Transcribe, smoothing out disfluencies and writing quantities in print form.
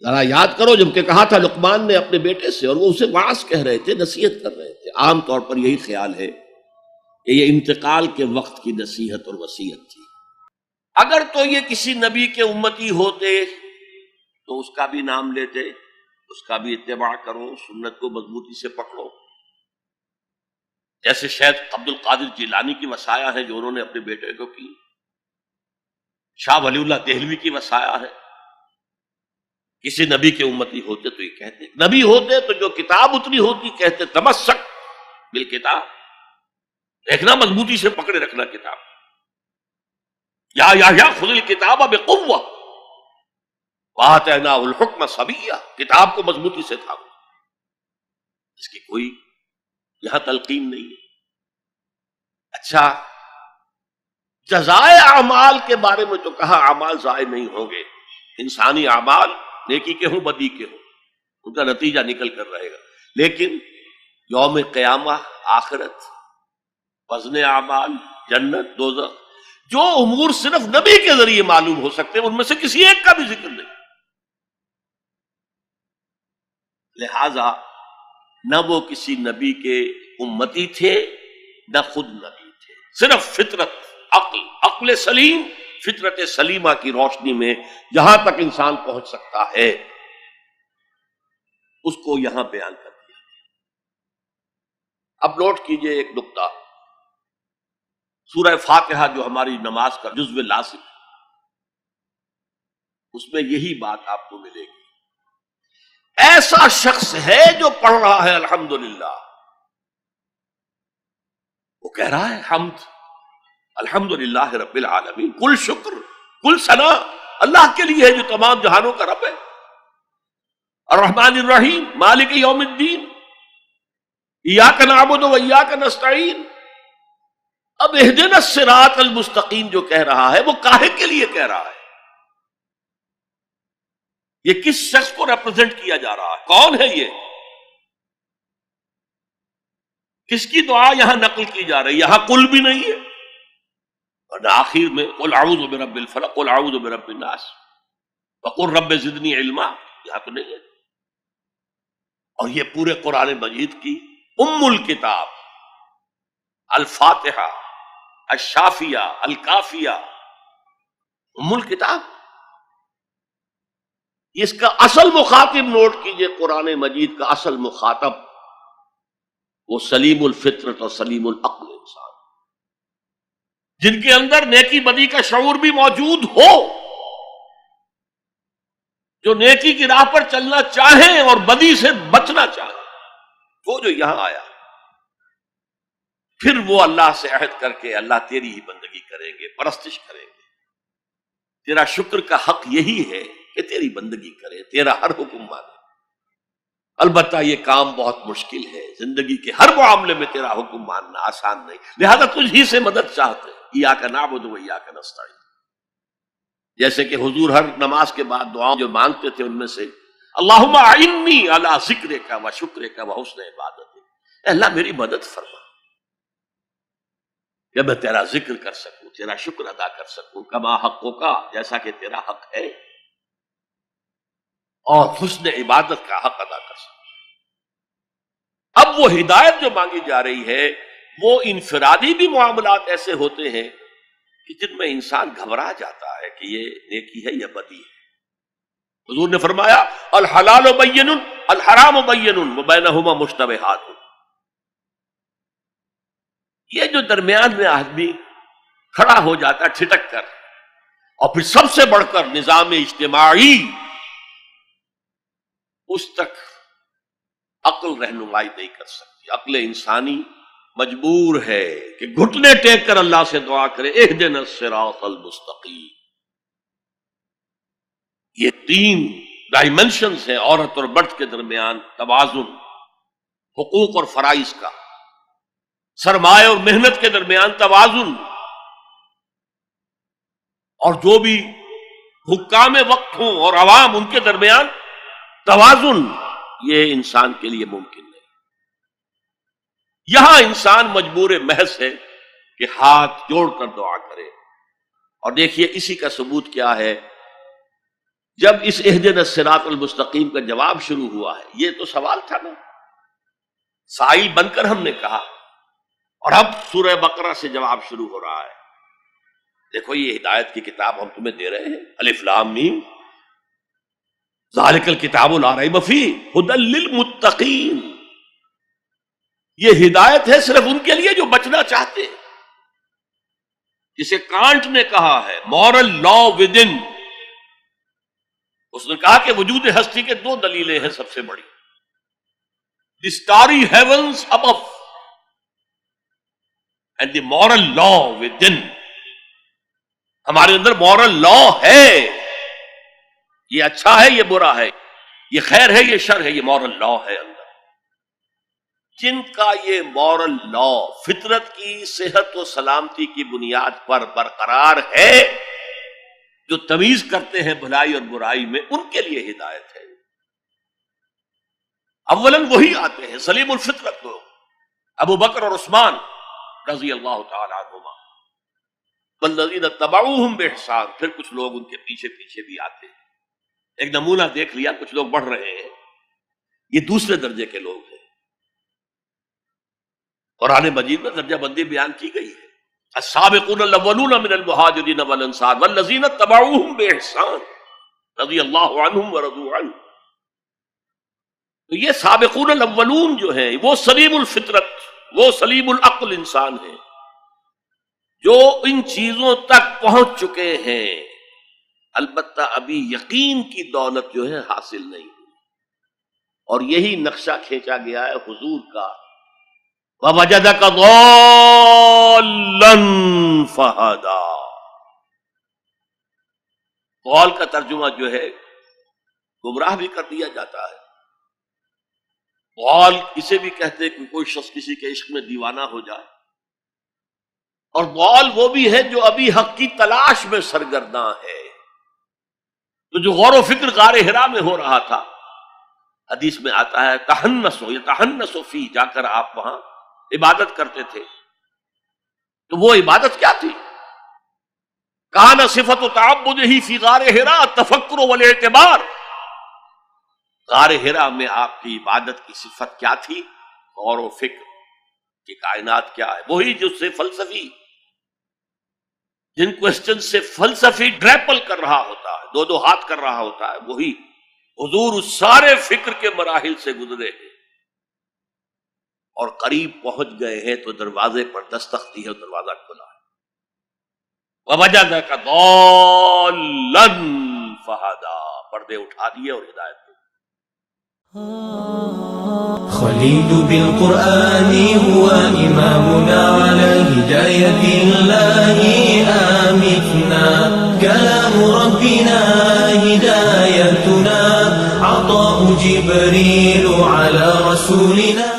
ذرا یاد کرو جب کہ کہا تھا لقمان نے اپنے بیٹے سے، اور وہ اسے واعظ کہہ رہے تھے، نصیحت کر رہے تھے. عام طور پر یہی خیال ہے کہ یہ انتقال کے وقت کی نصیحت اور وصیت تھی. اگر تو یہ کسی نبی کے امتی ہوتے تو اس کا بھی نام لیتے، اس کا بھی اتباع کرو، سنت کو مضبوطی سے پکڑو. جیسے شیخ عبد القادر جیلانی کی وصایا ہے جو انہوں نے اپنے بیٹے کو کی، شاہ ولی اللہ دہلوی کی وصایا ہے. کسی نبی کے امتی ہوتے تو یہ کہتے، نبی ہوتے تو جو کتاب اتنی ہوتی کہتے تمسک بالکتاب، دیکھنا مضبوطی سے پکڑے رکھنا کتاب. یا خذ الکتاب بقوہ وآتیناہ الحکم صبیہ، کتاب کو مضبوطی سے تھامو. اس کی کوئی یہاں تلقین نہیں ہے. اچھا، جزائے اعمال کے بارے میں تو کہا اعمال ضائع نہیں ہوں گے. انسانی اعمال نیکی کے ہوں بدی کے ہوں ان کا نتیجہ نکل کر رہے گا، لیکن یوم قیامہ، آخرت، وزن اعمال، جنت، دوزخ، جو امور صرف نبی کے ذریعے معلوم ہو سکتے ہیں ان میں سے کسی ایک کا بھی ذکر نہیں. لہذا نہ وہ کسی نبی کے امتی تھے نہ خود نبی تھے. صرف فطرت، عقل سلیم، فطرت سلیمہ کی روشنی میں جہاں تک انسان پہنچ سکتا ہے اس کو یہاں بیان کر دیا. اب نوٹ کیجئے ایک نقطہ، سورہ فاتحہ جو ہماری نماز کا جزو لازم ہے اس میں یہی بات آپ کو ملے گی. ایسا شخص ہے جو پڑھ رہا ہے الحمدللہ، وہ کہہ رہا ہے حمد الحمدللہ رب العالمین، کل شکر کل ثنا اللہ کے لیے ہے جو تمام جہانوں کا رب ہے، الرحمن الرحیم مالک یوم الدین، ایاک نعبد و ایاک نستعین. اب اہدنا الصراط المستقیم جو کہہ رہا ہے وہ کاہے کے لیے کہہ رہا ہے؟ یہ کس شخص کو ریپرزینٹ کیا جا رہا ہے؟ کون ہے یہ؟ کس کی دعا یہاں نقل کی جا رہی ہے؟ یہاں قل بھی نہیں ہے، اور آخر میں قل اعوذ برب الفلق قل اعوذ برب الناس وقل رب زدنی علما، یہاں تو نہیں ہے. اور یہ پورے قرآن مجید کی ام الکتاب، الفاتحہ، الشافیہ، الکافیہ، ام الکتاب. اس کا اصل مخاطب نوٹ کیجئے، قرآن مجید کا اصل مخاطب وہ سلیم الفطرت اور سلیم العقل انسان، جن کے اندر نیکی بدی کا شعور بھی موجود ہو، جو نیکی کی راہ پر چلنا چاہیں اور بدی سے بچنا چاہیں. وہ جو یہاں آیا پھر وہ اللہ سے عہد کر کے اللہ تیری ہی بندگی کریں گے، پرستش کریں گے، تیرا شکر کا حق یہی ہے کہ تیری بندگی کرے، تیرا ہر حکم مانے. البتہ یہ کام بہت مشکل ہے، زندگی کے ہر معاملے میں تیرا حکم ماننا آسان نہیں، لہذا تجھ ہی سے مدد چاہتے ہیں. ایاک نعبد و ایاک نستعین، جیسے کہ حضور ہر نماز کے بعد دعاؤں جو مانگتے تھے ان میں سے اللہم اعنی علی ذکرک و شکرک و حسن عبادتک، اے اللہ میری مدد فرما کہ میں تیرا ذکر کر سکوں، تیرا شکر ادا کر سکوں، کما حقک، جیسا کہ تیرا حق ہے، اور حسن عبادت کا حق ادا کر سکوں. اب وہ ہدایت جو مانگی جا رہی ہے وہ انفرادی بھی معاملات ایسے ہوتے ہیں کہ جن میں انسان گھبرا جاتا ہے کہ یہ نیکی ہے یا بدی ہے. حضور نے فرمایا الحلال بین الحرام بین وبینہما مشتبہات. یہ جو درمیان میں آدمی کھڑا ہو جاتا ہے ٹھٹک کر، اور پھر سب سے بڑھ کر نظام اجتماعی، اس تک عقل رہنمائی نہیں کر سکتی. عقل انسانی مجبور ہے کہ گھٹنے ٹیک کر اللہ سے دعا کرے اہدنا الصراط المستقیم. یہ تین ڈائمنشنز ہیں عورت اور مرد کے درمیان توازن، حقوق اور فرائض کا، سرمایہ اور محنت کے درمیان توازن، اور جو بھی حکام وقت ہوں اور عوام ان کے درمیان توازن، یہ انسان کے لیے ممکن نہیں. یہاں انسان مجبور محض ہے کہ ہاتھ جوڑ کر دعا کرے. اور دیکھیے اسی کا ثبوت کیا ہے جب اس اہدنا الصراط المستقیم کا جواب شروع ہوا ہے، یہ تو سوال تھا نا، سائل بن کر ہم نے کہا، اور اب سورہ بقرہ سے جواب شروع ہو رہا ہے۔ دیکھو یہ ہدایت کی کتاب ہم تمہیں دے رہے ہیں، الف لام میم ذالک الکتاب لا ریب فیہ ھدی للمتقین، یہ ہدایت ہے صرف ان کے لیے جو بچنا چاہتے ہیں، جسے کانٹ نے کہا ہے مورل لا ود ان۔ اس نے کہا کہ وجود ہستی کے دو دلیلیں ہیں سب سے بڑی، the starry heavens above and the moral law within. ہمارے اندر مورل لا ہے، یہ اچھا ہے یہ برا ہے، یہ خیر ہے یہ شر ہے، یہ مورل لا ہے اندر۔ جن کا یہ مورل لا فطرت کی صحت و سلامتی کی بنیاد پر برقرار ہے، جو تمیز کرتے ہیں بھلائی اور برائی میں، ان کے لیے ہدایت ہے۔ اولاً وہی آتے ہیں سلیم الفطرت لوگ، ابو بکر اور عثمان رضی اللہ تعالی عنہما، والذین اتبعوہم بإحسان، پھر کچھ لوگ ان کے پیچھے پیچھے بھی آتے ہیں۔ ایک نمونہ دیکھ لیا، کچھ لوگ بڑھ رہے ہیں، یہ دوسرے درجے کے لوگ ہیں۔ قرآن مجید میں درجہ بندی بیان کی گئی ہے، السابقون الاولون من المہاجرین والانصار والذین اتبعوہم بإحسان رضی اللہ عنہم ورضوا عنہ۔ تو یہ سابقون الاولون جو ہیں وہ سلیم الفطرت، وہ سلیم العقل انسان ہیں، جو ان چیزوں تک پہنچ چکے ہیں، البتہ ابھی یقین کی دولت جو ہے حاصل نہیں ہوئی، اور یہی نقشہ کھینچا گیا ہے حضور کا، وَوَجَدَكَ ضَالًّا فَهَدَىٰ۔ قول کا ترجمہ جو ہے گمراہ بھی کر دیا جاتا ہے، قول اسے بھی کہتے ہیں کہ کوئی شخص کسی کے عشق میں دیوانہ ہو جائے، اور ضال وہ بھی ہے جو ابھی حق کی تلاش میں سرگرداں ہے، تو جو غور و فکر غار حرا میں ہو رہا تھا، حدیث میں آتا ہے تحنسو یتحنسو فی، جا کر آپ وہاں عبادت کرتے تھے، تو وہ عبادت کیا تھی؟ کان صفت تعبدہ فی غار حرا التفکر والاعتبار، غار حرا میں آپ کی عبادت کی صفت کیا تھی؟ غور و فکر کہ کائنات کیا ہے، وہی جو سے فلسفی، جن کوسچن سے فلسفی ڈریپل کر رہا ہوتا ہے، دو دو ہاتھ کر رہا ہوتا ہے، وہی حضور اس سارے فکر کے مراحل سے گزرے ہیں اور قریب پہنچ گئے ہیں، تو دروازے پر دستک دی ہے، دروازہ کھلا ہے۔ وَوَجَدَكَ ضَالًّا فَهَدَىٰ، پردے اٹھا دیے اور ہدایت دی۔ خليل بالقرآن هو إمامنا على هداية الله آمتنا، كلام ربنا هدايتنا، عطاء جبريل على رسولنا۔